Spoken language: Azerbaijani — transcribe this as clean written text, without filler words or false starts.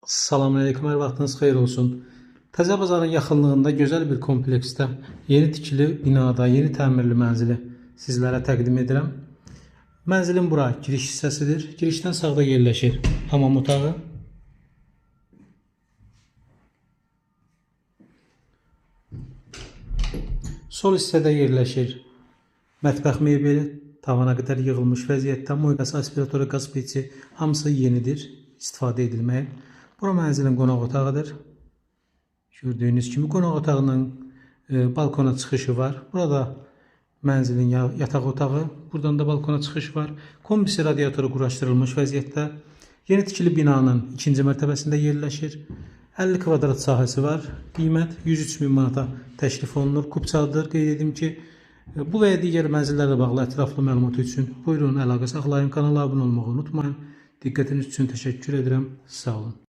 Salamünaleyküm, hər vaxtınız xeyir olsun. Təzə bazarın yaxınlığında gözəl bir kompleksdə, yeni tikili binada, yeni təmirli mənzili sizlərə təqdim edirəm. Mənzilin bura giriş hissəsidir. Girişdən sağda yerləşir hamam otağı. Sol hissədə yerləşir mətbəx mebeli, tavana qədər yığılmış vəziyyətdə, moykası, aspiratoru, qaz peçi hamısı yenidir, istifadə edilməyə. Bura mənzilin qonaq otağıdır. Gördüyünüz kimi qonaq otağının balkona çıxışı var. Burada mənzilin yataq otağı, buradan da balkona çıxış var. Kombisi radiatoru quraşdırılmış vəziyyətdə. Yeni tikili binanın ikinci mərtəbəsində yerləşir. 50 kvadrat sahəsi var. Qiymət 103 min manata təklif olunur. Kupçalıdır. Qeyd edim ki, bu və ya digər mənzillərlə bağlı ətraflı məlumat üçün buyurun əlaqə saxlayın. Kanala abunə olmağı unutmayın. Diqqətiniz üçün təşəkkür edirəm. Sağ olun.